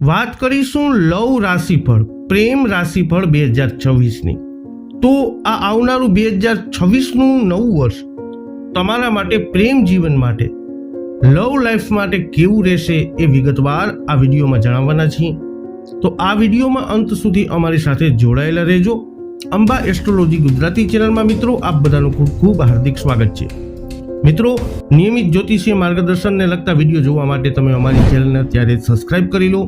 વાત કરીશું લવ રાશિફળ, પ્રેમ રાશિફળ 2026ની। તો આ આવનારું 2026નું નવું વર્ષ તમારા માટે પ્રેમ જીવન માટે, લવ લાઈફ માટે કેવું રહેશે એ વિગતવાર આ વિડીયોમાં જણાવવાના છીએ। તો આ વિડીયોમાં અંત સુધી અમારી સાથે જોડાયેલા રહેજો। અંબા એસ્ટ્રોલોજી ગુજરાતી ચેનલમાં મિત્રો આપ બધાનું ખૂબ ખૂબ હાર્દિક સ્વાગત છે। મિત્રો, નિયમિત જ્યોતિષીય માર્ગદર્શનને લગતા વિડીયો જોવા માટે તમે અમારી ચેનલને અત્યારે સબસ્ક્રાઇબ કરી લો।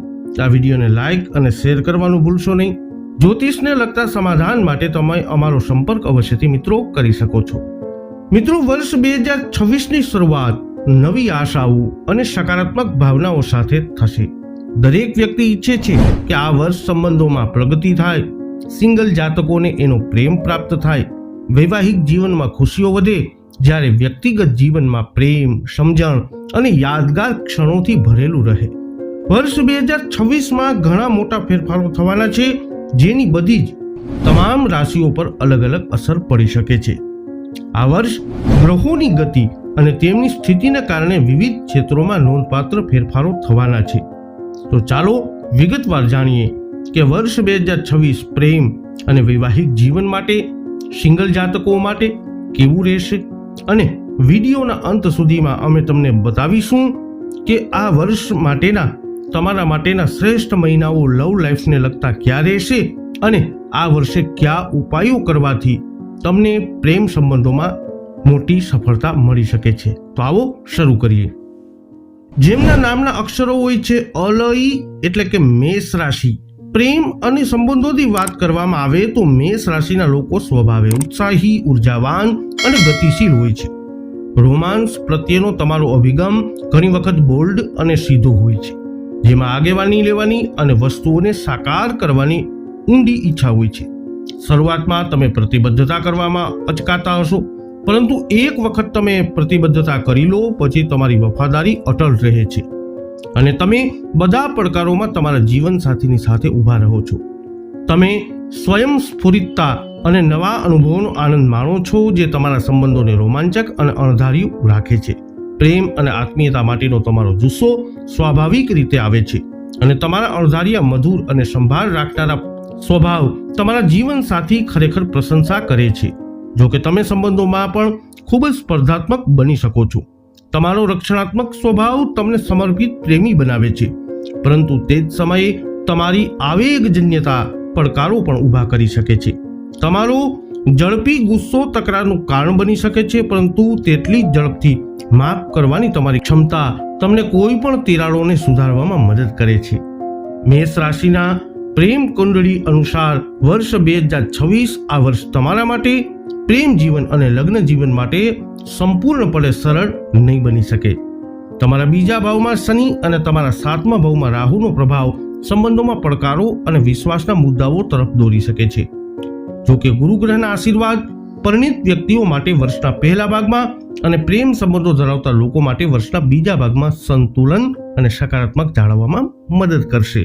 આ વિડીયોને લાઇક અને શેર કરવાનું ભૂલશો નહીં। જ્યોતિષને લગતા સમાધાન માટે તમે અમારો સંપર્ક અવશ્યથી મિત્રો કરી શકો છો। મિત્રો, વર્ષ 2026ની શરૂઆત નવી આશાઓ અને સકારાત્મક ભાવનાઓ સાથે થશે। દરેક વ્યક્તિ ઈચ્છે છે કે આ વર્ષ સંબંધોમાં પ્રગતિ થાય, સિંગલ જાતકોને એનો પ્રેમ પ્રાપ્ત થાય, વૈવાહિક જીવનમાં ખુશીઓ વધે, જ્યારે વ્યક્તિગત જીવનમાં પ્રેમ, સમજણ અને યાદગાર ક્ષણોથી ભરેલું રહે। વર્ષ 2026માં ઘણા મોટા ફેરફારો થવાના છે, જેની બધી જ તમામ રાશિઓ પર અલગ અલગ અસર પડી શકે છે। આ વર્ષ ગ્રહોની ગતિ અને તેમની સ્થિતિના કારણે વિવિધ ક્ષેત્રોમાં નોંધપાત્ર ફેરફારો થવાના છે। તો ચાલો વિગતવાર જાણીએ કે વર્ષ 2026 પ્રેમ અને વૈવાહિક જીવન માટે, સિંગલ જાતકો માટે કેવું રહેશે। અને વિડીયોના અંત સુધીમાં અમે તમને બતાવીશું કે આ વર્ષ માટેના તમારા માટેના શ્રેષ્ઠ મહિનાઓ લવ લાઈફને લગતા ક્યાં રહેશે અને આ વર્ષે કયા ઉપાયો કરવાથી તમને પ્રેમ સંબંધોમાં મોટી સફળતા મળી શકે છે। તો આવો શરૂ કરીએ। જેમના નામના અક્ષરો હોય છે અલઈ એટલે કે મેષ રાશિ। પ્રેમ અને સંબંધોની વાત કરવામાં આવે તો મેષ રાશિના લોકો સ્વભાવે ઉત્સાહી, ઉર્જાવાન અને ગતિશીલ હોય છે। રોમાન્સ પ્રત્યેનો તમારો અભિગમ ઘણી વખત બોલ્ડ અને સીધો હોય છે, જેમાં આગેવાની લેવાની અને વસ્તુઓને સાકાર કરવાની ઊંડી ઈચ્છા હોય છે। શરૂઆતમાં તમે પ્રતિબદ્ધતા કરવામાં અચકાતા હશો, પરંતુ એક વખત તમે પ્રતિબદ્ધતા કરી લો પછી તમારી વફાદારી અટલ રહે છે અને તમે બધા પડકારોમાં તમારા જીવનસાથીની સાથે ઊભા રહો છો। તમે સ્વયં સ્ફુરિતતા અને નવા અનુભવોનો આનંદ માણો છો, જે તમારા સંબંધોને રોમાંચક અને અણધાર્યું રાખે છે। પ્રેમ અને આત્મીયતા માટેનો તમારો જુસ્સો સ્વાભાવિક રીતે આવે છે અને તમારા અણધાર્યા, મધુર અને સંભાળ રાખનારા સ્વભાવ તમારા જીવનસાથી ખરેખર પ્રશંસા કરે છે। જો કે તમે સંબંધોમાં પણ ખૂબ જ સ્પર્ધાત્મક બની શકો છો। તમારો રક્ષણાત્મક સ્વભાવ તમને સમર્પિત પ્રેમી બનાવે છે, પરંતુ તે જ સમયે તમારી આવેગજન્યતા પડકારો પણ ઊભા કરી શકે છે। તમારો ઝડપી ગુસ્સો તકરારનું કારણ બની શકે છે, પરંતુ તેટલી જ ઝડપથી માફ કરવાની તમારી ક્ષમતા તમને કોઈ પણ તિરાડોને સુધારવામાં મદદ કરે છે। મેષ રાશિના પ્રેમ કુંડળી અનુસાર વર્ષ 2026 આ વર્ષ તમારા માટે પ્રેમ જીવન અને લગ્ન જીવન માટે સંપૂર્ણપણે સરળ નહીં બની શકે। તમારા બીજા ભાવમાં શનિ અને તમારા સાતમા ભાવમાં રાહુનો પ્રભાવ સંબંધોમાં પડકારો અને વિશ્વાસના મુદ્દાઓ તરફ દોરી શકે છે। જો કે ગુરુ ગ્રહના આશીર્વાદ પરિણીત વ્યક્તિઓ માટે વર્ષના પહેલા ભાગમાં અને પ્રેમ સંબંધો ધરાવતા લોકો માટે વર્ષના બીજા ભાગમાં સંતુલન અને સકારાત્મક જાળવવામાં મદદ કરશે।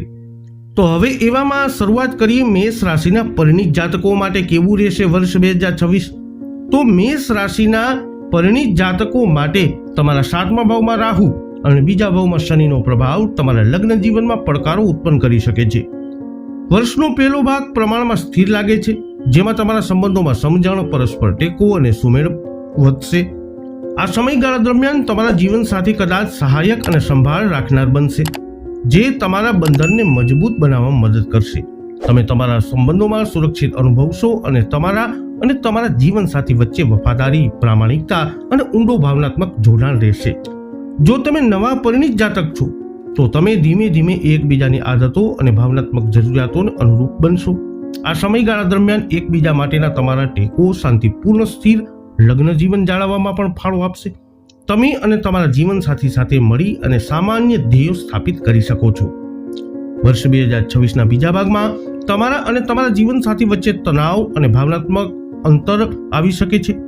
તો હવે એવામાં શરૂઆત કરીએ મેષ રાશિના પરિણીત જાતકો માટે કેવું રહેશે વર્ષ 2026। તો મેષ રાશિના પરિણીત જાતકો માટે તમારા સાતમા ભાવમાં રાહુ અને બીજા ભાવમાં શનિનો પ્રભાવ તમારા લગ્ન જીવનમાં પડકારો ઉત્પન્ન કરી શકે છે। વર્ષનો પહેલો ભાગ પ્રમાણમાં સ્થિર લાગે છે, જેમાં તમારા સંબંધોમાં સમજણ, પરસ્પર ટેકો અને સુમેળ વધશે। આ સમયગાળા દરમિયાન તમારા જીવનસાથી કદાચ સહાયક અને સંભાળ રાખનાર બનશે, જે તમારા બંધનને મજબૂત બનાવવામાં મદદ કરશે। તમે તમારા સંબંધોમાં સુરક્ષિત અનુભવશો અને તમારા જીવનસાથી વચ્ચે વફાદારી, પ્રામાણિકતા અને ઊંડો ભાવનાત્મક જોડાણ રહેશે। જો તમે નવા પરિણીત જાતક છો તો તમે ધીમે ધીમે એકબીજાની આદતો અને ભાવનાત્મક જરૂરિયાતોને અનુરૂપ બનશો। આ સમયગાળા દરમિયાન એકબીજા માટેના તમારા ટેકો શાંતિપૂર્ણ સ્થિર લગ્ન જીવન જાળવવામાં પણ ફાળો આપશે। તમે અને તમારા જીવનસાથી સાથે મળી અને સામાન્ય ધ્યેયો સ્થાપિત કરી શકો છો। વર્ષ 2026ના બીજા ભાગમાં તમારા અને તમારા જીવનસાથી વચ્ચે તણાવ અને ભાવનાત્મક અંતર આવી શકે છે।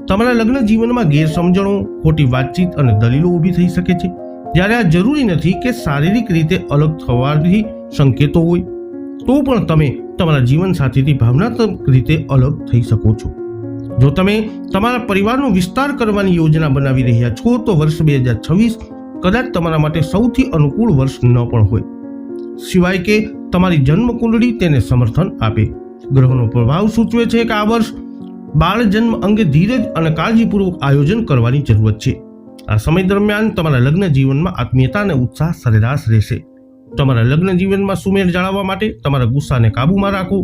તમારા લગ્ન જીવનમાં ગેરસમજણો, ખોટી વાતચીત અને દલીલો ઊભી થઈ શકે છે, જ્યારે આ જરૂરી નથી કે શારીરિક રીતે અલગ થવાથી સંકેતો હોય, તો પણ તમે તમારા જીવનસાથીથી ભાવનાત્મક રીતે અલગ થઈ શકો છો। જો તમે તમારા પરિવારનો વિસ્તાર કરવાની યોજના બનાવી રહ્યા છો તો વર્ષ 2026 કદાચ તમારા માટે સૌથી અનુકૂળ વર્ષ ન પણ હોય। સિવાય કે તમારી જન્મ કુંડળી તેને સમર્થન આપે. ગ્રહોનો પ્રભાવ સૂચવે છે કે આ વર્ષ બાળ જન્મ અંગે ધીરજ અને કાળજીપૂર્વક આયોજન કરવાની જરૂરત છે. આ સમય દરમિયાન તમારા લગ્ન જીવનમાં આત્મીયતા અને ઉત્સાહ સરેરાશ રહેશે. તમારા લગ્ન જીવનમાં સુમેળ જાળવવા માટે તમારા ગુસ્સાને કાબૂમાં રાખો.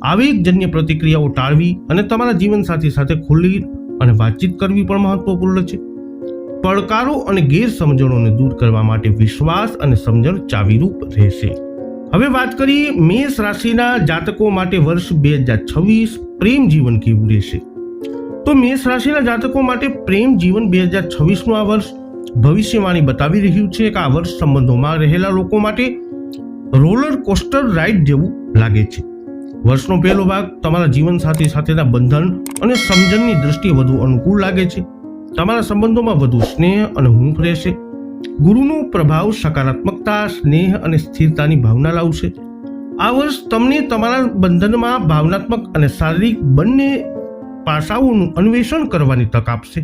આવેગજન્ય પ્રતિક્રિયાઓ ટાળવી અને તમારા જીવનસાથી સાથે ખુલ્લી અને વાતચીત કરવી પણ મહત્વપૂર્ણ છે. પડકારો અને ગેરસમજણોને દૂર કરવા માટે વિશ્વાસ અને સમજણ ચાવીરૂપ રહેશે. હવે વાત કરીએ મેષ રાશિના જાતકો માટે વર્ષ 2026 પ્રેમ જીવન કેવું રહેશે. તો મેષ રાશિના જાતકો માટે પ્રેમ જીવન 2026નું આ વર્ષ ભવિષ્યવાણી બતાવી રહ્યું છે કે આ વર્ષ સંબંધોમાં રહેલા લોકો માટે રોલર કોસ્ટર રાઇડ જેવું લાગે છે. વર્ષનો પહેલો ભાગ તમારા જીવનસાથી સાથેના બંધન અને સમજણની દ્રષ્ટિએ વધુ અનુકૂળ લાગે છે. તમારા સંબંધોમાં વધુ સ્નેહ અને હૂંફ રહેશે. ગુરુનો પ્રભાવ સકારાત્મકતા, સ્નેહ અને સ્થિરતાની ભાવના લાવશે. આ વર્ષ તમને તમારા બંધનમાં ભાવનાત્મક અને શારીરિક બંને પાસાઓનું અન્વેષણ કરવાની તક આપશે.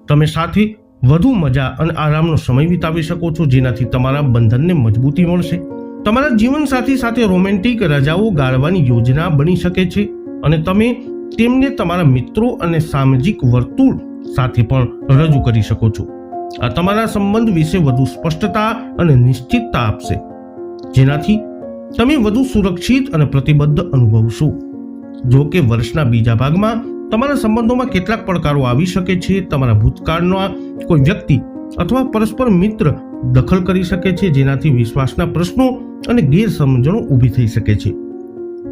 તમે સાથે વધુ મજા અને આરામનો સમય વિતાવી શકો છો, જેનાથી તમારા બંધનને મજબૂતી મળશે. તમારા જીવનસાથી સાથે રોમેન્ટિક રજાઓ ગાળવાની યોજના બની શકે છે અને તમે તેમને તમારા મિત્રો અને સામાજિક વર્તુળ સાથે પણ રજૂ કરી શકો છો. આ તમારા સંબંધ વિશે વધુ સ્પષ્ટતા અને નિશ્ચિતતા આપશે, જેનાથી તમે વધુ સુરક્ષિત અને પ્રતિબદ્ધ અનુભવશો. જો કે વર્ષના બીજા ભાગમાં તમારા સંબંધોમાં કેટલાક પડકારો આવી શકે છે. તમારા ભૂતકાળનો કોઈ વ્યક્તિ અથવા પરસ્પર મિત્ર દખલ કરી શકે છે, જેનાથી વિશ્વાસના પ્રશ્નો અને ગેરસમજણો ઊભી થઈ શકે છે.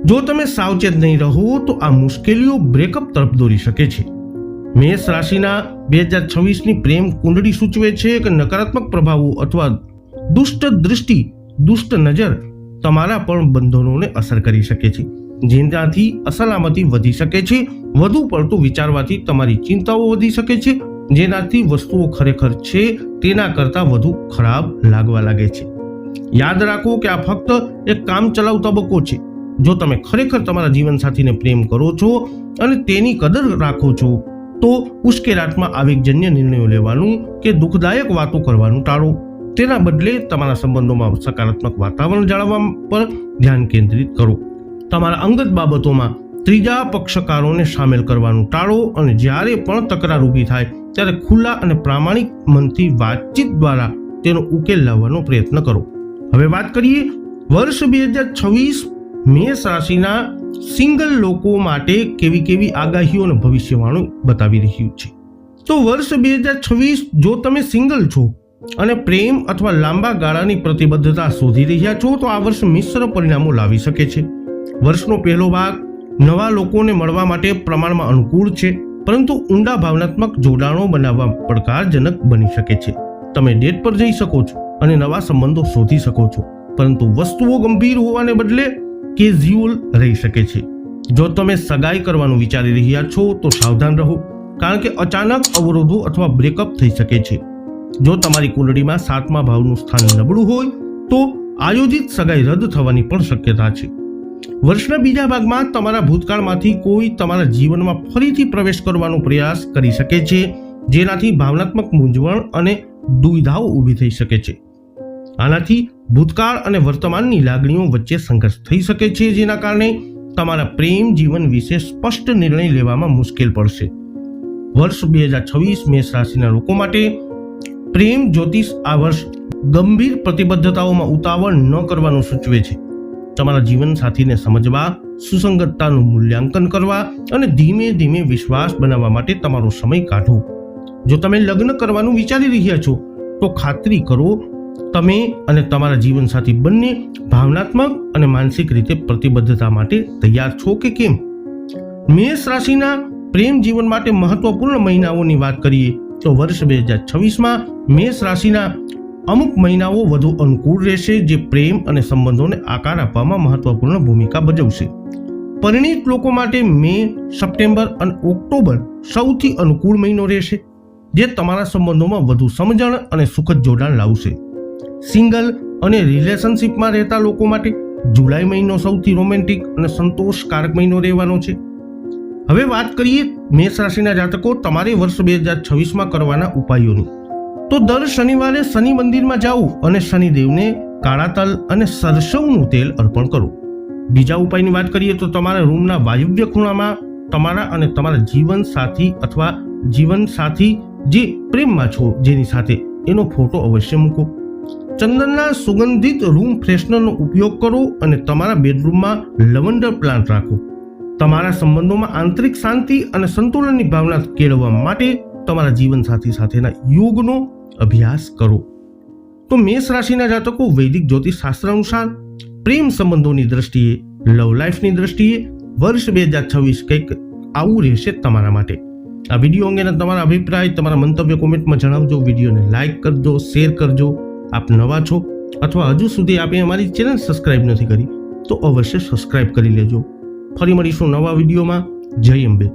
જો તમે સાવચેત નહીં રહો તો આ મુશ્કેલીઓ બ્રેકઅપ તરફ દોરી શકે છે. મેષ રાશિના 2026ની પ્રેમ કુંડળી સૂચવે છે કે નકારાત્મક પ્રભાવો અથવા દુષ્ટ દૃષ્ટિ, દુષ્ટ નજર તમારા પણ બંધનોને અસર કરી શકે છે, જેનાથી અસલામતી વધી શકે છે. વધુ પડતું વિચારવાથી તમારી ચિંતાઓ વધી શકે છે, જેનાથી વસ્તુઓ ખરેખર છે તેના કરતાં વધુ ખરાબ લાગવા લાગે છે. યાદ રાખો કે આ ફક્ત એક કામચલાઉ તબક્કો છે. જો તમે ખરેખર તમારા જીવનસાથીને પ્રેમ કરો છો અને તેની કદર રાખો છો તો ઉશ્કેરાટમાં આવેગજન્ય નિર્ણયો લેવાનું કે દુઃખદાયક વાતો કરવાનું ટાળો. તેના બદલે તમારા સંબંધોમાં સકારાત્મક વાતાવરણ જાળવવા પર ધ્યાન કેન્દ્રિત કરો. તમારા અંગત બાબતોમાં ત્રીજા પક્ષકારોને સામેલ કરવાનું ટાળો અને જ્યારે પણ તકરાર ઊભી થાય ત્યારે ખુલ્લા અને પ્રામાણિક મનથી વાતચીત દ્વારા તેનો ઉકેલ લાવવાનો પ્રયત્ન કરો. હવે વાત કરીએ વર્ષ 2026 મેષ રાશિના સિંગલ લોકો માટે કેવી આગાહીઓ અને ભવિષ્યવાણી બતાવી રહ્યું છે. તો વર્ષ 2026 જો તમે સિંગલ છો અને પ્રેમ અથવા લાંબા ગાળાની પ્રતિબદ્ધતા શોધી રહ્યા છો તો આ વર્ષ મિશ્ર પરિણામો લાવી શકે છે. વર્ષનો પહેલો ભાગ નવા લોકોને મળવા માટે પ્રમાણમાં અનુકૂળ છે, પરંતુ ઊંડા ભાવનાત્મક જોડાણો બનાવવા પડકારજનક બની શકે છે. તમે ડેટ પર જઈ શકો છો અને નવા સંબંધો શોધી શકો છો, પરંતુ વસ્તુઓ ગંભીર હોવાને બદલે કેઝ્યુઅલ રહી શકે છે. જો તમે સગાઈ કરવાનું વિચારી રહ્યા છો તો સાવધાન રહો, કારણ કે અચાનક અવરોધો અથવા બ્રેકઅપ થઈ શકે છે. જો તમારી કુંડળીમાં 7મા ભાવનું સ્થાન નબળું હોય તો આયોજિત સગાઈ રદ થવાની પણ શક્યતા છે. વર્ષના બીજા ભાગમાં તમારા ભૂતકાળમાંથી કોઈ તમારા જીવનમાં ફરીથી પ્રવેશ કરવાનો પ્રયાસ કરી શકે છે, જેનાથી ભાવનાત્મક મૂંઝવણ અને દુવિધાઓ ઊભી થઈ શકે છે. આનાથી ભૂતકાળ અને વર્તમાનની લાગણીઓ વચ્ચે સંઘર્ષ થઈ શકે છે, જેના કારણે તમારા પ્રેમ જીવન વિશે સ્પષ્ટ નિર્ણય લેવામાં મુશ્કેલ પડશે. વર્ષ 2026 મેષ રાશિના લોકો માટે પ્રેમ જ્યોતિષ આ વર્ષ ગંભીર પ્રતિબદ્ધતાઓમાં ઉતાવળ ન કરવાનું સૂચવે છે. તમારા જીવનસાથીને સમજવા, સુસંગતતાનું મૂલ્યાંકન કરવા અને ધીમે ધીમે વિશ્વાસ બનાવવા માટે તમારો સમય કાઢો. જો તમે લગ્ન કરવાનું વિચારી રહ્યા છો તો ખાતરી કરો તમે અને તમારા જીવનસાથી બંને ભાવનાત્મક અને માનસિક રીતે પ્રતિબદ્ધતા માટે તૈયાર છો કે કેમ. મેષ રાશિના પ્રેમ જીવન માટે મહત્વપૂર્ણ મહિનાઓની વાત કરીએ તો વર્ષ 2026માં મેષ રાશિના અમુક મહિનાઓ વધુ અનુકૂળ રહેશે, જે પ્રેમ અને સંબંધોને આકાર આપવામાં મહત્વપૂર્ણ ભૂમિકા ભજવશે. પરિણીત લોકો માટે મે, સપ્ટેમ્બર અને ઓક્ટોબર સૌથી અનુકૂળ મહિનો રહેશે, જે તમારા સંબંધોમાં વધુ સમજણ અને સુખદ જોડાણ લાવશે. સિંગલ અને રિલેશનશિપમાં રહેતા લોકો માટે જુલાઈ મહિનો સૌથી રોમેન્ટિક અને સંતોષકારક મહિનો રહેવાનો છે. હવે વાત કરીએ મેષ રાશિના જાતકો તમારે વર્ષ 2026માં કરવાના ઉપાયોની. તો દર શનિવારે શનિ મંદિરમાં જાઓ અને શનિદેવને કાળા તલ અને સરસવનું તેલ અર્પણ કરો. બીજા ઉપાયની વાત કરીએ તો તમારા રૂમના વાયવ્ય ખૂણામાં તમારા અને તમારા જીવનસાથી અથવા જીવનસાથી જે પ્રેમમાં છો જેની સાથે એનો ફોટો અવશ્ય મૂકો. ચંદનના સુગંધિત રૂમ ફ્રેશનરનો ઉપયોગ કરો અને તમારા બેડરૂમમાં લવંડર પ્લાન્ટ રાખો. તમારા સંબંધોમાં આંતરિક શાંતિ અને સંતુલનની ભાવના કેળવવા માટે તમારા જીવનસાથી સાથેના યોગનો અભ્યાસ કરો. તો મેષ રાશિના જાતકો વૈદિક જ્યોતિષ શાસ્ત્ર અનુસાર પ્રેમ સંબંધોની દ્રષ્ટિએ, લવ લાઈફની દ્રષ્ટિએ વર્ષ 2026 કંઈક આવું રહેશે તમારા માટે. આ વિડીયો અંગેના તમારા અભિપ્રાય, તમારા મંતવ્ય કોમેન્ટમાં જણાવજો. વિડીયોને લાઈક કરજો, શેર કરજો. આપ નવા છો અથવા હજુ સુધી આપે અમારી ચેનલ સબસ્ક્રાઇબ નથી કરી તો અવશ્ય સબસ્ક્રાઇબ કરી લેજો. ફરી મળીશું નવા વિડીયોમાં. જય અંબે.